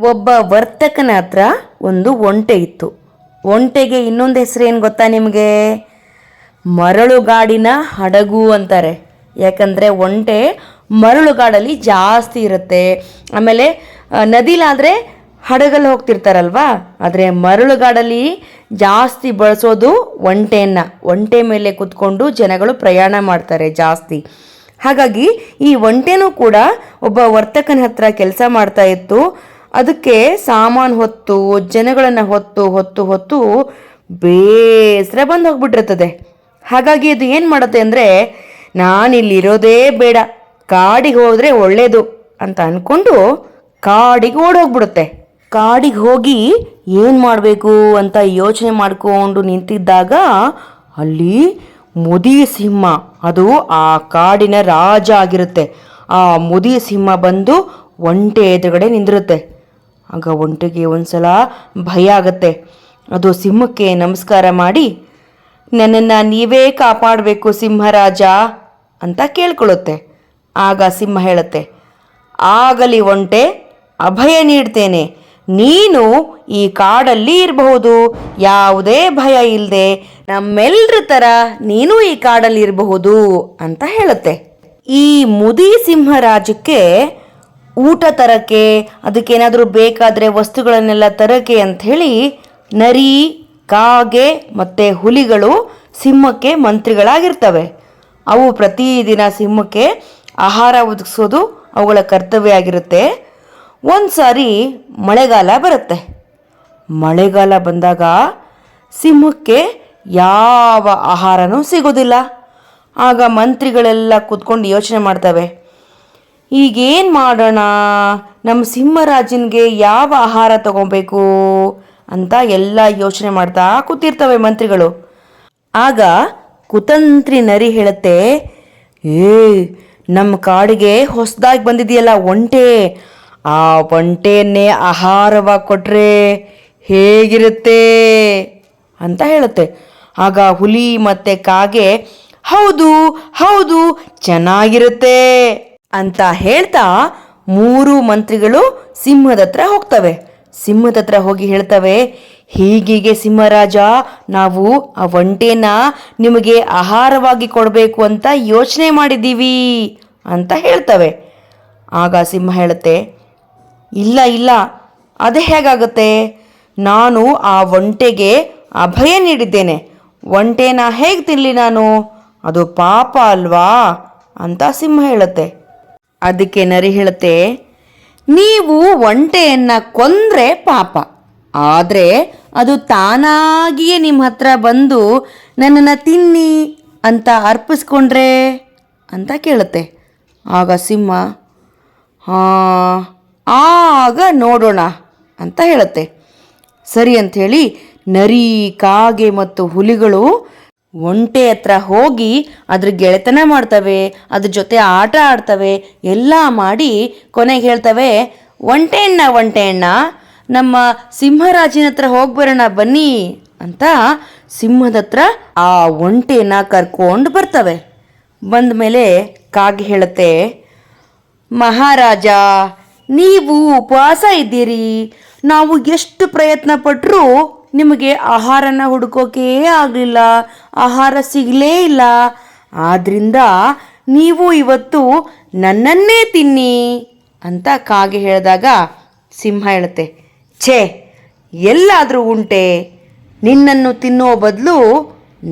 ಒಬ್ಬ ವರ್ತಕನ ಹತ್ರ ಒಂದು ಒಂಟೆ ಇತ್ತು. ಒಂಟೆಗೆ ಇನ್ನೊಂದು ಹೆಸರು ಏನು ಗೊತ್ತಾ ನಿಮಗೆ? ಮರಳುಗಾಡಿನ ಹಡಗು ಅಂತಾರೆ. ಯಾಕಂದರೆ ಒಂಟೆ ಮರಳುಗಾಡಲ್ಲಿ ಜಾಸ್ತಿ ಇರುತ್ತೆ. ಆಮೇಲೆ ನದಿಲಾದರೆ ಹಡಗಲ್ಲಿ ಹೋಗ್ತಿರ್ತಾರಲ್ವಾ, ಆದರೆ ಮರಳುಗಾಡಲ್ಲಿ ಜಾಸ್ತಿ ಬಳಸೋದು ಒಂಟೆಯನ್ನು. ಒಂಟೆ ಮೇಲೆ ಕೂತ್ಕೊಂಡು ಜನಗಳು ಪ್ರಯಾಣ ಮಾಡ್ತಾರೆ ಜಾಸ್ತಿ. ಹಾಗಾಗಿ ಈ ಒಂಟೆನೂ ಕೂಡ ಒಬ್ಬ ವರ್ತಕನ ಹತ್ರ ಕೆಲಸ ಮಾಡ್ತಾ ಇತ್ತು. ಅದಕ್ಕೆ ಸಾಮಾನು ಹೊತ್ತು ಜನಗಳನ್ನು ಹೊತ್ತು ಹೊತ್ತು ಹೊತ್ತು ಬೇಸರ ಬಂದು ಹೋಗ್ಬಿಟ್ಟಿರ್ತದೆ. ಹಾಗಾಗಿ ಅದು ಏನು ಮಾಡುತ್ತೆ ಅಂದರೆ, ನಾನಿಲ್ಲಿರೋದೇ ಬೇಡ, ಕಾಡಿಗೆ ಹೋದರೆ ಒಳ್ಳೆಯದು ಅಂತ ಅಂದ್ಕೊಂಡು ಕಾಡಿಗೆ ಓಡೋಗ್ಬಿಡುತ್ತೆ. ಕಾಡಿಗೆ ಹೋಗಿ ಏನು ಮಾಡಬೇಕು ಅಂತ ಯೋಚನೆ ಮಾಡಿಕೊಂಡು ನಿಂತಿದ್ದಾಗ ಅಲ್ಲಿ ಮುದಿ ಸಿಂಹ, ಅದು ಆ ಕಾಡಿನ ರಾಜ ಆಗಿರುತ್ತೆ, ಆ ಮುದಿ ಸಿಂಹ ಬಂದು ಒಂಟೆ ಎದುರುಗಡೆ ನಿಂದಿರುತ್ತೆ. ಆಗ ಒಂಟೆಗೆ ಒಂದ್ಸಲ ಭಯ ಆಗತ್ತೆ. ಅದು ಸಿಂಹಕ್ಕೆ ನಮಸ್ಕಾರ ಮಾಡಿ, ನನ್ನನ್ನು ನೀವೇ ಕಾಪಾಡಬೇಕು ಸಿಂಹರಾಜ ಅಂತ ಕೇಳ್ಕೊಳ್ಳುತ್ತೆ. ಆಗ ಸಿಂಹ ಹೇಳುತ್ತೆ, ಆಗಲಿ ಒಂಟೆ, ಅಭಯ ನೀಡ್ತೇನೆ. ನೀನು ಈ ಕಾಡಲ್ಲಿ ಇರಬಹುದು, ಯಾವುದೇ ಭಯ ಇಲ್ಲದೆ ನಮ್ಮೆಲ್ಲರ ಥರ ನೀನು ಈ ಕಾಡಲ್ಲಿ ಇರಬಹುದು ಅಂತ ಹೇಳುತ್ತೆ. ಈ ಮುದಿ ಸಿಂಹರಾಜಕ್ಕೆ ಊಟ ತರಕ್ಕೆ, ಅದಕ್ಕೇನಾದರೂ ಬೇಕಾದರೆ ವಸ್ತುಗಳನ್ನೆಲ್ಲ ತರಕ್ಕೆ ಅಂಥೇಳಿ ನರಿ, ಕಾಗೆ ಮತ್ತು ಹುಲಿಗಳು ಸಿಂಹಕ್ಕೆ ಮಂತ್ರಿಗಳಾಗಿರ್ತವೆ. ಅವು ಪ್ರತಿದಿನ ಸಿಂಹಕ್ಕೆ ಆಹಾರ ಒದಗಿಸೋದು ಅವುಗಳ ಕರ್ತವ್ಯ ಆಗಿರುತ್ತೆ. ಒಂದು ಸಾರಿ ಮಳೆಗಾಲ ಬರುತ್ತೆ. ಮಳೆಗಾಲ ಬಂದಾಗ ಸಿಂಹಕ್ಕೆ ಯಾವ ಆಹಾರನೂ ಸಿಗೋದಿಲ್ಲ. ಆಗ ಮಂತ್ರಿಗಳೆಲ್ಲ ಕೂತ್ಕೊಂಡು ಯೋಚನೆ ಮಾಡ್ತವೆ, ಈಗೇನು ಮಾಡೋಣ, ನಮ್ಮ ಸಿಂಹರಾಜನಿಗೆ ಯಾವ ಆಹಾರ ತಗೋಬೇಕು ಅಂತ ಎಲ್ಲ ಯೋಚನೆ ಮಾಡ್ತಾ ಕೂತಿರ್ತವೆ ಮಂತ್ರಿಗಳು. ಆಗ ಕುತಂತ್ರಿ ನರಿ ಹೇಳುತ್ತೆ, ನಮ್ಮ ಕಾಡಿಗೆ ಹೊಸದಾಗಿ ಬಂದಿದೆಯಲ್ಲ ಒಂಟೆ, ಆ ಒಂಟೆಯನ್ನೇ ಆಹಾರವಾಗಿ ಕೊಟ್ಟರೆ ಹೇಗಿರುತ್ತೆ ಅಂತ ಹೇಳುತ್ತೆ. ಆಗ ಹುಲಿ ಮತ್ತು ಕಾಗೆ, ಹೌದು ಹೌದು ಚೆನ್ನಾಗಿರುತ್ತೆ ಅಂತ ಹೇಳ್ತಾ ಮೂರು ಮಂತ್ರಿಗಳು ಸಿಂಹದ ಹತ್ರ ಹೋಗ್ತವೆ. ಸಿಂಹದ ಹತ್ರ ಹೋಗಿ ಹೇಳ್ತವೆ, ಹೀಗೀಗೆ ಸಿಂಹರಾಜ, ನಾವು ಆ ಒಂಟೆನ ನಿಮಗೆ ಆಹಾರವಾಗಿ ಕೊಡಬೇಕು ಅಂತ ಯೋಚನೆ ಮಾಡಿದ್ದೀವಿ ಅಂತ ಹೇಳ್ತವೆ. ಆಗ ಸಿಂಹ ಹೇಳುತ್ತೆ, ಇಲ್ಲ ಇಲ್ಲ, ಅದೇ ಹೇಗಾಗುತ್ತೆ, ನಾನು ಆ ಒಂಟೆಗೆ ಅಭಯ ನೀಡಿದ್ದೇನೆ, ಒಂಟೆನ ಹೇಗೆ ತಿನ್ನಲಿ ನಾನು, ಅದು ಪಾಪ ಅಲ್ವಾ ಅಂತ ಸಿಂಹ ಹೇಳುತ್ತೆ. ಅದಕ್ಕೆ ನರಿ ಹೇಳುತ್ತೆ, ನೀವು ಒಂಟೆಯನ್ನು ಕೊಂದರೆ ಪಾಪ, ಆದರೆ ಅದು ತಾನಾಗಿಯೇ ನಿಮ್ಮ ಹತ್ರ ಬಂದು ನನ್ನನ್ನು ತಿನ್ನಿ ಅಂತ ಅರ್ಪಿಸ್ಕೊಂಡ್ರೆ ಅಂತ ಕೇಳುತ್ತೆ. ಆಗ ಸಿಂಹ, ಆಗ ನೋಡೋಣ ಅಂತ ಹೇಳುತ್ತೆ. ಸರಿ ಅಂಥೇಳಿ ನರಿ, ಕಾಗೆ ಮತ್ತು ಹುಲಿಗಳು ಒಂಟೆ ಹತ್ರ ಹೋಗಿ ಅದ್ರ ಗೆಳೆತನ ಮಾಡ್ತವೆ, ಅದ್ರ ಜೊತೆ ಆಟ ಆಡ್ತವೆ, ಎಲ್ಲ ಮಾಡಿ ಕೊನೆಗೆ ಹೇಳ್ತವೆ, ಒಂಟೆಯಣ್ಣ ನಮ್ಮ ಸಿಂಹರಾಜನ ಹತ್ರ ಹೋಗಿ ಬರೋಣ ಬನ್ನಿ ಅಂತ ಸಿಂಹದ ಹತ್ರ ಆ ಒಂಟೆನ ಕರ್ಕೊಂಡು ಬರ್ತವೆ. ಬಂದ ಮೇಲೆ ಕಾಗೆ ಹೇಳುತ್ತೆ, ಮಹಾರಾಜ, ನೀವು ಉಪವಾಸ ಇದ್ದೀರಿ, ನಾವು ಎಷ್ಟು ಪ್ರಯತ್ನ ಪಟ್ಟರೂ ನಿಮಗೆ ಆಹಾರನ ಹುಡುಕೋಕೆ ಆಗಲಿಲ್ಲ, ಆಹಾರ ಸಿಗಲೇ ಇಲ್ಲ, ಆದ್ದರಿಂದ ನೀವು ಇವತ್ತು ನನ್ನನ್ನೇ ತಿನ್ನಿ ಅಂತ ಕಾಗೆ ಹೇಳಿದಾಗ ಸಿಂಹ ಹೇಳುತ್ತೆ, ಛೇ, ಎಲ್ಲಾದರೂ ಉಂಟೆ, ನಿನ್ನನ್ನು ತಿನ್ನೋ ಬದಲು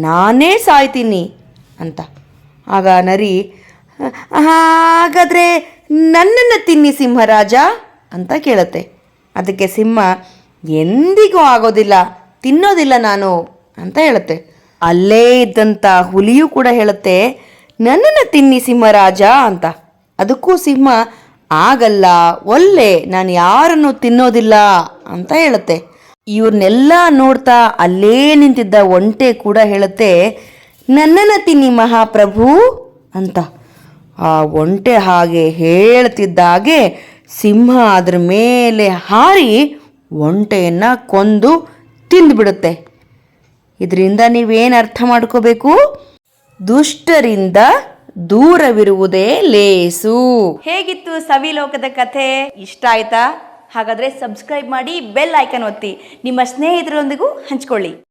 ನಾನೇ ಸಾಯ್ತೀನಿ ಅಂತ. ಆಗ ನರಿ, ಹಾಗಾದರೆ ನನ್ನನ್ನು ತಿನ್ನಿ ಸಿಂಹರಾಜ ಅಂತ ಕೇಳುತ್ತೆ. ಅದಕ್ಕೆ ಸಿಂಹ, ಎಂದಿಗೂ ಆಗೋದಿಲ್ಲ, ತಿನ್ನೋದಿಲ್ಲ ನಾನು ಅಂತ ಹೇಳುತ್ತೆ. ಅಲ್ಲೇ ಇದ್ದಂಥ ಹುಲಿಯೂ ಕೂಡ ಹೇಳುತ್ತೆ, ನನ್ನನ್ನು ತಿನ್ನಿ ಸಿಂಹರಾಜ ಅಂತ. ಅದಕ್ಕೂ ಸಿಂಹ, ಆಗಲ್ಲ, ಒಲ್ಲೆ, ನಾನು ಯಾರನ್ನು ತಿನ್ನೋದಿಲ್ಲ ಅಂತ ಹೇಳುತ್ತೆ. ಇವ್ರನ್ನೆಲ್ಲ ನೋಡ್ತಾ ಅಲ್ಲೇ ನಿಂತಿದ್ದ ಒಂಟೆ ಕೂಡ ಹೇಳುತ್ತೆ, ನನ್ನನ್ನು ತಿನ್ನಿ ಮಹಾಪ್ರಭು ಅಂತ. ಆ ಒಂಟೆ ಹಾಗೆ ಹೇಳ್ತಿದ್ದಾಗೆ ಸಿಂಹ ಅದ್ರ ಮೇಲೆ ಹಾರಿ ಒಂಟೆಯನ್ನು ಕೊಂದು ತಿಂದುಬಿಡುತ್ತೆ. ಇದರಿಂದ ನೀವೇನು ಅರ್ಥ ಮಾಡ್ಕೋಬೇಕು? ದುಷ್ಟರಿಂದ ದೂರವಿರುವುದೇ ಲೇಸು. ಹೇಗಿತ್ತು ಸವಿಲೋಕದ ಕಥೆ? ಇಷ್ಟ ಆಯ್ತಾ? ಹಾಗಾದರೆ ಸಬ್ಸ್ಕ್ರೈಬ್ ಮಾಡಿ ಬೆಲ್ ಐಕನ್ ಒತ್ತಿ ನಿಮ್ಮ ಸ್ನೇಹಿತರೊಂದಿಗೂ ಹಂಚ್ಕೊಳ್ಳಿ.